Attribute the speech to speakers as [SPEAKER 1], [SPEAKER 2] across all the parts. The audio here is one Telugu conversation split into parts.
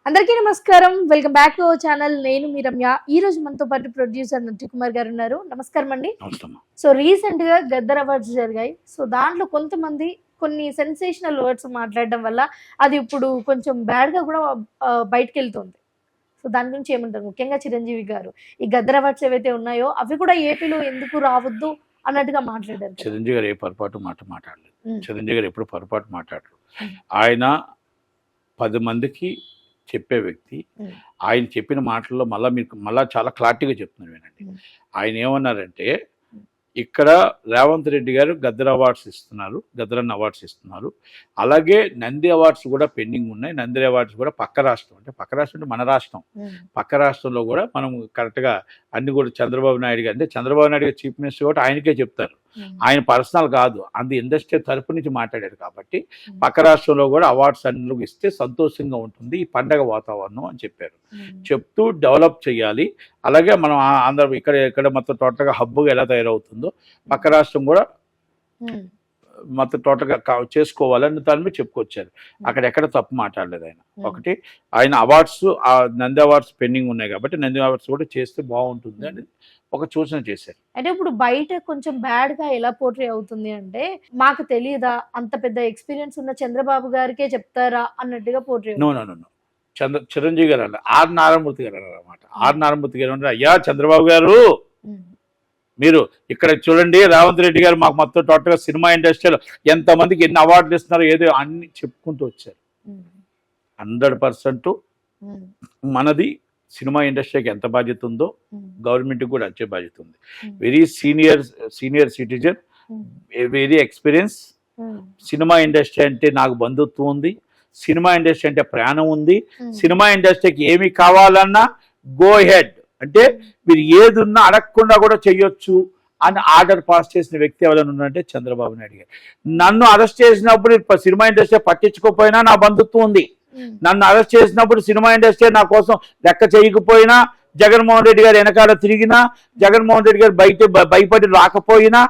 [SPEAKER 1] అందరికీ నమస్కారం. Welcome back to our channel. నేను మీ రమ్య. ఈ రోజు మనతో పాటు ప్రొడ్యూసర్ నంటి కుమార్ గారు ఉన్నారు. నమస్కారం అండి. సో రీసెంట్ గా గద్దర్ అవార్డ్స్ జరిగాయి. సో దాంట్లో కొంతమంది కొన్ని సెన్సేషనల్ వర్డ్స్ మాట్లాడడం వల్ల అది ఇప్పుడు కొంచెం బ్యాడ్ గా కూడా బయటకు వెళ్తుంది. సో దాని గురించి ఏమంటారు? ముఖ్యంగా చిరంజీవి గారు ఈ గద్దర్ అవార్డ్స్ ఏవైతే ఉన్నాయో అవి కూడా ఏపీలో ఎందుకు రావద్దు అన్నట్టుగా మాట్లాడారు.
[SPEAKER 2] చిరంజీవి గారు ఏ పొరపాటు మాట్లాడలేదు. చిరంజీవి గారు ఎప్పుడు పొరపాటు మాట్లాడరు. ఆయన 10 మందికి చెప్పే వ్యక్తి. ఆయన చెప్పిన మాటల్లో మళ్ళా చాలా క్లారిటీగా చెప్తున్నాను వినండి. ఆయన ఏమన్నారంటే, ఇక్కడ రేవంత్ రెడ్డి గారు గద్దర్ అవార్డ్స్ ఇస్తున్నారు, గద్దరన్న అవార్డ్స్ ఇస్తున్నారు. అలాగే నంది అవార్డ్స్ కూడా పెండింగ్ ఉన్నాయి. నంది అవార్డ్స్ కూడా పక్క రాష్ట్రం, అంటే పక్క రాష్ట్రం అంటే మన రాష్ట్రం, పక్క రాష్ట్రంలో కూడా మనం కరెక్ట్గా అన్ని కూడా చంద్రబాబు నాయుడు గారు, అంటే చంద్రబాబు నాయుడు గారు చీఫ్ మినిస్టర్ కూడా ఆయనకే చెప్తారు. ఆయన పర్సనల్ కాదు, అది ఇండస్ట్రీ తరపు నుంచి మాట్లాడారు కాబట్టి పక్క రాష్ట్రంలో కూడా అవార్డ్స్ అన్ని ఇస్తే సంతోషంగా ఉంటుంది ఈ పండగ వాతావరణం అని చెప్పారు. చెప్తూ డెవలప్ చేయాలి. అలాగే మనం అందరం ఇక్కడ మొత్తం టోటల్గా హబ్బుగా ఎలా తయారవుతుందో పక్క రాష్ట్రం కూడా మొత్తం టోటల్గా చేసుకోవాలని దాని మీద చెప్పుకొచ్చారు. అక్కడ ఎక్కడ తప్పు మాట్లాడలేదు ఆయన. ఒకటి, ఆయన అవార్డ్స్ నంది అవార్డ్స్ పెండింగ్ ఉన్నాయి కాబట్టి నంది అవార్డ్స్ కూడా చేస్తే బాగుంటుంది అని ఒక సూచన చేశారు.
[SPEAKER 1] అంటే ఇప్పుడు బయట కొంచెం బ్యాడ్ గా ఎలా పోర్ట్రే అవుతుంది అంటే, మాకు తెలియదా, అంత పెద్ద ఎక్స్పీరియన్స్ ఉన్న చంద్రబాబు గారికే చెప్తారా అన్నట్టుగా పోర్ట్రే.
[SPEAKER 2] నో చిరంజీవి గారు అన్న ఆర్ నారాయణమూర్తి గారు అన్నమాట. ఆర్ నారాయణమూర్తి గారు అంటే, అయ్యా చంద్రబాబు గారు మీరు ఇక్కడ చూడండి, రేవంత్ రెడ్డి గారు మాకు మొత్తం టోటల్గా సినిమా ఇండస్ట్రీలో ఎంతమందికి ఎన్ని అవార్డులు ఇస్తున్నారో ఏదో అన్ని చెప్పుకుంటూ వచ్చారు. 100% మనది సినిమా ఇండస్ట్రీకి ఎంత బాధ్యత ఉందో గవర్నమెంట్కి కూడా వచ్చే బాధ్యత ఉంది. Very senior citizen, very experience. Cinema industry అంటే నాకు బంధుత్వం ఉంది, సినిమా ఇండస్ట్రీ అంటే ప్రాణం ఉంది. సినిమా ఇండస్ట్రీకి ఏమి కావాలన్నా గో హెడ్, అంటే మీరు ఏది ఉన్నా అడగకుండా కూడా చెయ్యొచ్చు అని ఆర్డర్ పాస్ చేసిన వ్యక్తి ఎవరైనా ఉన్నారంటే చంద్రబాబు నాయుడు గారు. నన్ను అరెస్ట్ చేసినప్పుడు సినిమా ఇండస్ట్రీ పట్టించుకోకపోయినా నా బంధుత్వం ఉంది. నన్ను అరెస్ట్ చేసినప్పుడు సినిమా ఇండస్ట్రీ నా కోసం లెక్క చేయకపోయినా, జగన్మోహన్ రెడ్డి గారు వెనకాల తిరిగినా, జగన్మోహన్ రెడ్డి గారు భయపడి రాకపోయినా,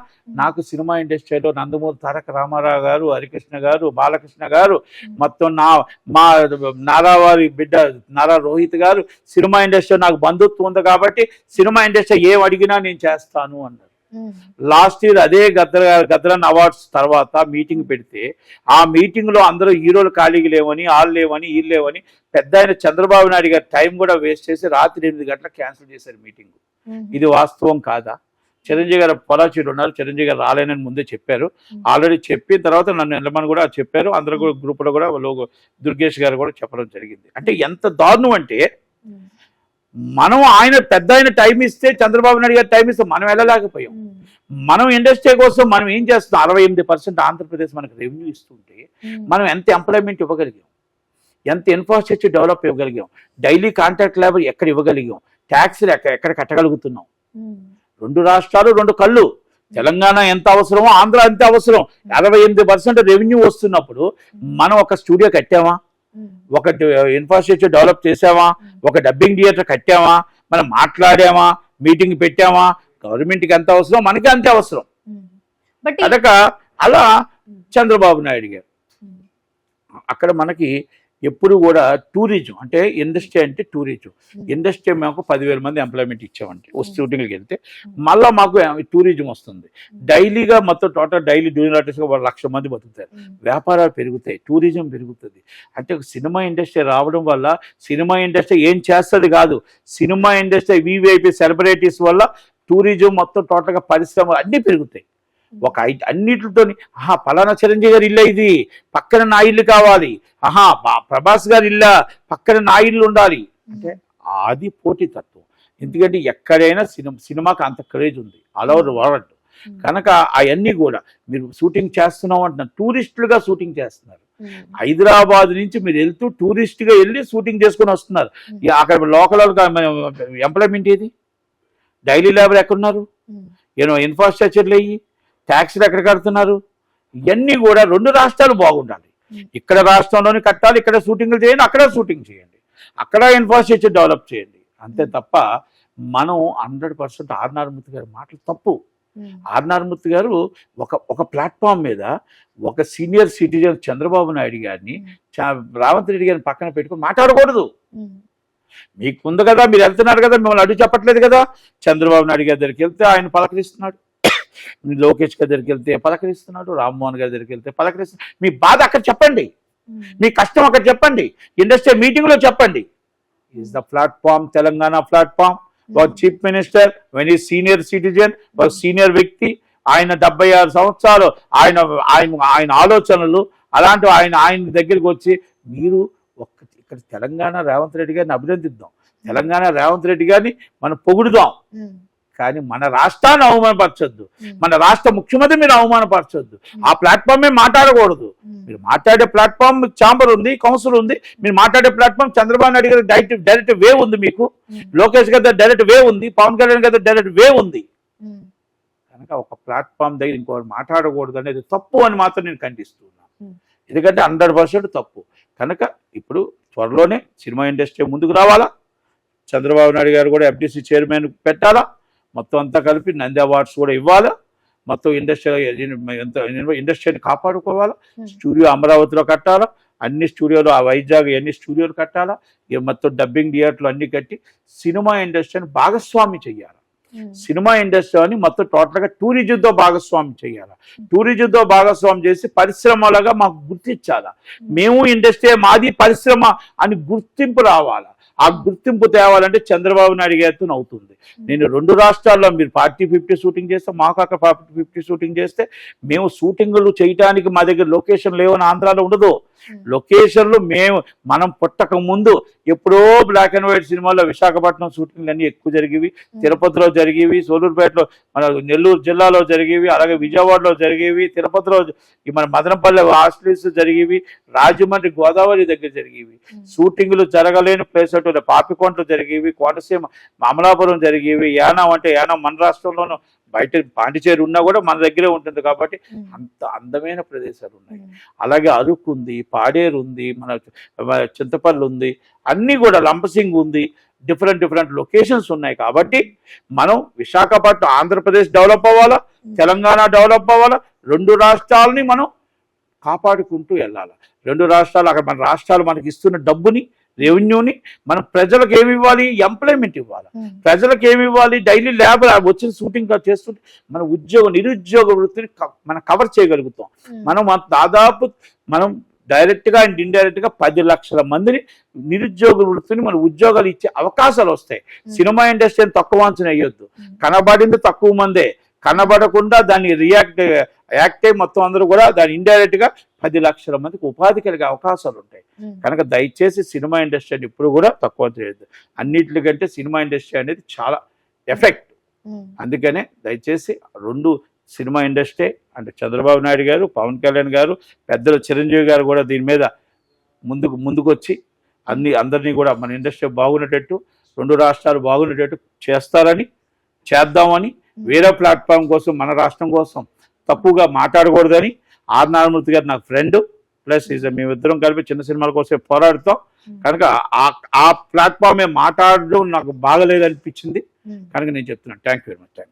[SPEAKER 2] నాకు సినిమా ఇండస్ట్రీలో నందమూరి తారక రామారావు గారు, హరికృష్ణ గారు, బాలకృష్ణ గారు, మొత్తం మా నారావారి బిడ్డ నారా రోహిత్ గారు, సినిమా ఇండస్ట్రీ నాకు బంధుత్వం ఉంది కాబట్టి సినిమా ఇండస్ట్రీ ఏం అడిగినా నేను చేస్తాను అన్నారు. లాస్ట్ ఇయర్ అదే గద్దరన్ అవార్డ్స్ తర్వాత మీటింగ్ పెడితే ఆ మీటింగ్ లో అందరూ హీరోలు ఖాళీగా లేవని, వాళ్ళు లేవని, వీళ్ళు లేవని పెద్ద ఆయన చంద్రబాబు నాయుడు గారు టైం కూడా వేస్ట్ చేసి రాత్రి 8 గంటలకు క్యాన్సిల్ చేశారు మీటింగ్. ఇది వాస్తవం కాదా? చిరంజీవి గారు పొలాచీలు ఉన్నారు, చిరంజీవి గారు రాలేనని ముందే చెప్పారు. ఆల్రెడీ చెప్పిన తర్వాత నన్ను వెళ్ళమని కూడా చెప్పారు. అందరూ కూడా గ్రూపులో కూడా దుర్గేష్ గారు కూడా చెప్పడం జరిగింది. అంటే ఎంత దారుణం అంటే, మనం ఆయన పెద్ద ఆయన టైం ఇస్తే, చంద్రబాబు నాయుడు గారు టైం ఇస్తే మనం వెళ్ళలేకపోయాం. మనం ఇండస్ట్రీ కోసం మనం ఏం చేస్తున్నాం? 68% ఆంధ్రప్రదేశ్ మనకు రెవెన్యూ ఇస్తుంటే మనం ఎంత ఎంప్లాయ్మెంట్ ఇవ్వగలిగాం, ఎంత ఇన్ఫ్రాస్ట్రక్చర్ డెవలప్ ఇవ్వగలిగాం, డైలీ కాంట్రాక్ట్ లేబర్ ఎక్కడ ఇవ్వగలిగాం, ట్యాక్స్లు ఎక్కడ కట్టగలుగుతున్నాం. 2 రాష్ట్రాలు 2 కళ్ళు. తెలంగాణ ఎంత అవసరమో ఆంధ్ర అంతే అవసరం. 68% రెవెన్యూ వస్తున్నప్పుడు మనం ఒక స్టూడియో కట్టామా, ఒక ఇన్ఫ్రాస్ట్రక్చర్ డెవలప్ చేసామా, ఒక డబ్బింగ్ థియేటర్ కట్టామా, మనం మాట్లాడామా, మీటింగ్ పెట్టామా? గవర్నమెంట్కి ఎంత అవసరం మనకి అంతే అవసరం. అదక అలా చంద్రబాబు నాయుడు గారు అక్కడ మనకి ఎప్పుడు కూడా టూరిజం అంటే ఇండస్ట్రీ అంటే టూరిజం. ఇండస్ట్రీ మాకు 10,000 మంది ఎంప్లాయ్మెంట్ ఇచ్చామంటే షూటింగ్కి వెళ్తే మళ్ళీ మాకు టూరిజం వస్తుంది. డైలీగా మొత్తం టోటల్ డైలీ డ్యూరింగ్ ఆర్టిస్ట్గా 1,00,000 మంది బతుకుతారు. వ్యాపారాలు పెరుగుతాయి, టూరిజం పెరుగుతుంది. అంటే సినిమా ఇండస్ట్రీ రావడం వల్ల సినిమా ఇండస్ట్రీ ఏం చేస్తుంది కాదు, సినిమా ఇండస్ట్రీ వీవీఐపీ సెలబ్రిటీస్ వల్ల టూరిజం మొత్తం టోటల్గా పరిశ్రమలు అన్నీ పెరుగుతాయి. ఒక అన్నిటితో పలానా చిరంజీవి గారి ఇల్లు, ఇది పక్కన నా ఇల్లు కావాలి, ప్రభాస్ గారి ఇల్లు పక్కన నా ఇల్లు ఉండాలి అంటే అది పోటీతత్వం. ఎందుకంటే ఎక్కడైనా సినిమాకి అంత క్రేజ్ ఉంది ఆల్ ఓవర్ వరల్డ్. కనుక అవన్నీ కూడా మీరు షూటింగ్ చేస్తున్నాం అంటున్నారు, టూరిస్టులుగా షూటింగ్ చేస్తున్నారు. హైదరాబాద్ నుంచి మీరు వెళ్తూ టూరిస్ట్గా వెళ్ళి షూటింగ్ చేసుకుని వస్తున్నారు. అక్కడ లోకల్ ఎంప్లాయ్మెంట్ ఏది? డైలీ లేబర్ ఎక్కడున్నారు? ఇన్ఫ్రాస్ట్రక్చర్లు అయ్యి ట్యాక్స్లు ఎక్కడ కడుతున్నారు? ఇవన్నీ కూడా 2 రాష్ట్రాలు బాగుండాలి. ఇక్కడ రాష్ట్రంలోనే కట్టాలి, ఇక్కడ షూటింగ్లు చేయండి, అక్కడ షూటింగ్ చేయండి, అక్కడ ఇన్ఫ్రాస్ట్రక్చర్ డెవలప్ చేయండి. అంతే తప్ప మనం 100% ఆర్ నారాయణమూర్తి గారి మాటలు తప్పు. ఆర్ నారాయణమూర్తి గారు ఒక ప్లాట్ఫామ్ మీద ఒక సీనియర్ సిటిజన్ చంద్రబాబు నాయుడు గారిని రేవంత్ రెడ్డి గారిని పక్కన పెట్టుకుని మాట్లాడకూడదు. మీకు ఉంది కదా, మీరు వెళ్తున్నారు కదా, మిమ్మల్ని అడ్డు చెప్పట్లేదు కదా. చంద్రబాబు నాయుడు గారి దగ్గరికి వెళ్తే ఆయన పలకరిస్తున్నాడు, లోకేష్ గారి దగ్గరికి వెళ్తే పలకరిస్తున్నాడు, రామ్మోహన్ గారి దగ్గరికి వెళ్తే పలకరిస్తున్నాడు. మీ బాధ అక్కడ చెప్పండి, మీ కష్టం అక్కడ చెప్పండి, ఇండస్ట్రీ మీటింగ్ లో చెప్పండి. Is the platform, Telangana platform. ఒక చీఫ్ మినిస్టర్ వెన్ ఈ సీనియర్ సిటిజన్, ఒక సీనియర్ వ్యక్తి, ఆయన 76 సంవత్సరాలు, ఆయన ఆయన ఆయన ఆలోచనలు అలాంటి ఆయన దగ్గరికి వచ్చి మీరు ఇక్కడ తెలంగాణ రేవంత్ రెడ్డి గారిని అభినందిద్దాం, తెలంగాణ రేవంత్ రెడ్డి గారిని మనం పొగుడుదాం, కానీ మన రాష్ట్రాన్ని అవమానపరచొద్దు, మన రాష్ట్ర ముఖ్యమంత్రి మీరు అవమానపరచొద్దు. ఆ ప్లాట్ఫామే మాట్లాడకూడదు. మీరు మాట్లాడే ప్లాట్ఫామ్ ఛాంబర్ ఉంది, కౌన్సిల్ ఉంది. మీరు మాట్లాడే ప్లాట్ఫామ్ చంద్రబాబు నాయుడు గారి డైరెక్ట్ వే ఉంది, మీకు లోకేష్ గారి డైరెక్ట్ వే ఉంది, పవన్ కళ్యాణ్ గారి డైరెక్ట్ వే ఉంది. కనుక ఒక ప్లాట్ఫామ్ దగ్గర ఇంకోటి మాట్లాడకూడదు అనేది తప్పు అని మాత్రం నేను ఖండిస్తున్నాను. ఎందుకంటే 100% తప్పు. కనుక ఇప్పుడు త్వరలోనే సినిమా ఇండస్ట్రీ ముందుకు రావాలా, చంద్రబాబు నాయుడు గారు కూడా FDC చైర్మన్ పెట్టాలా, మొత్తం అంతా కలిపి నంది అవార్డ్స్ కూడా ఇవ్వాలా, మొత్తం ఇండస్ట్రీని కాపాడుకోవాలా, స్టూడియో అమరావతిలో కట్టాలా, అన్ని స్టూడియోలు వైజాగ్ అన్ని స్టూడియోలు కట్టాలా, మొత్తం డబ్బింగ్ థియేటర్లు అన్ని కట్టి సినిమా ఇండస్ట్రీని భాగస్వామి చెయ్యాలి. సినిమా ఇండస్ట్రీని మొత్తం టోటల్గా టూరిజంతో భాగస్వామి చేయాలి. టూరిజంతో భాగస్వామి చేసి పరిశ్రమలుగా మాకు గుర్తించాలా, మేము ఇండస్ట్రీ మాది పరిశ్రమ అని గుర్తింపు రావాలా. ఆ గుర్తింపు తేవాలంటే చంద్రబాబు నాయుడు గారితో అవుతుంది. నేను 2 రాష్ట్రాల్లో మీరు 40-50 షూటింగ్ చేస్తే, మాకు అక్కడ 40-50 షూటింగ్ చేస్తే, మేము షూటింగ్లు చేయడానికి మా దగ్గర లొకేషన్ లేవని ఆంధ్రాలో ఉండదు. లొకేషన్లు మనం పుట్టక ముందు ఎప్పుడో బ్లాక్ అండ్ వైట్ సినిమాల్లో విశాఖపట్నం షూటింగ్లు అన్నీ ఎక్కువ జరిగేవి, తిరుపతిలో జరిగేవి, సోలూరుపేటలో మన నెల్లూరు జిల్లాలో జరిగేవి, అలాగే విజయవాడలో జరిగేవి, తిరుపతిలో మన మదనపల్లి హాస్టల్స్ జరిగేవి, రాజమండ్రి గోదావరి దగ్గర జరిగేవి. షూటింగ్లు జరగలేని ప్లేస్ అంటే పాపికొండలు జరిగేవి, కోనసీమ అమలాపురం జరిగేవి, యానం అంటే యానం మన రాష్ట్రంలోనూ, బయట పాండిచేరి ఉన్నా కూడా మన దగ్గరే ఉంటుంది కాబట్టి అంత అందమైన ప్రదేశాలు ఉన్నాయి. అలాగే అరకు ఉంది, పాడేరు ఉంది, మన చింతపల్లి ఉంది, అన్నీ కూడా లంబసింగ్ ఉంది, డిఫరెంట్ లొకేషన్స్ ఉన్నాయి. కాబట్టి మనం విశాఖపట్నం ఆంధ్రప్రదేశ్ డెవలప్ అవ్వాలా, తెలంగాణ డెవలప్ అవ్వాలా, 2 రాష్ట్రాలని మనం కాపాడుకుంటూ వెళ్ళాలి. 2 రాష్ట్రాలు అక్కడ మన రాష్ట్రాలు మనకి ఇస్తున్న డబ్బుని, రెవెన్యూని మనం ప్రజలకు ఏమి ఇవ్వాలి, ఎంప్లాయ్మెంట్ ఇవ్వాలి. ప్రజలకు ఏమి ఇవ్వాలి, డైలీ లేబర్ వచ్చిన షూటింగ్ చేస్తుంటే మన నిరుద్యోగ వృత్తిని మనం కవర్ చేయగలుగుతాం. మనం డైరెక్ట్గా అండ్ ఇండైరెక్ట్గా 10 లక్షల మందిని నిరుద్యోగ వృత్తిని మన ఉద్యోగాలు ఇచ్చే అవకాశాలు వస్తాయి. సినిమా ఇండస్ట్రీని తక్కువ అంచనా వేయొద్దు. కనబడింది తక్కువ మందే, కనబడకుండా దాన్ని యాక్ట్ అయి మొత్తం అందరూ కూడా దాన్ని ఇండైరెక్ట్ గా 10 లక్షల మందికి ఉపాధి కలిగే అవకాశాలు ఉంటాయి. కనుక దయచేసి సినిమా ఇండస్ట్రీని ఇప్పుడు కూడా తక్కువ చేయొద్దు. అన్నిటికంటే సినిమా ఇండస్ట్రీ అనేది చాలా ఎఫెక్ట్. అందుకనే దయచేసి 2 సినిమా ఇండస్ట్రీ అంటే చంద్రబాబు నాయుడు గారు, పవన్ కళ్యాణ్ గారు, పెద్దలు చిరంజీవి గారు కూడా దీని మీద ముందుకు వచ్చి అందరినీ కూడా మన ఇండస్ట్రీ బాగునేటట్టు, 2 రాష్ట్రాలు బాగునేటట్టు చేద్దామని, వేరే ప్లాట్ఫామ్ కోసం మన రాష్ట్రం కోసం తప్పుగా మాట్లాడకూడదని ఆర్ నారాయణమూర్తి గారు నాకు ఫ్రెండ్ ప్లస్ మేమిద్దరం కలిపి చిన్న సినిమాల కోసం పోరాడుతాం. కనుక ఆ ప్లాట్ఫామే మాట్లాడడం నాకు బాగలేదనిపించింది. కనుక నేను చెప్తున్నాను. Thank you very much.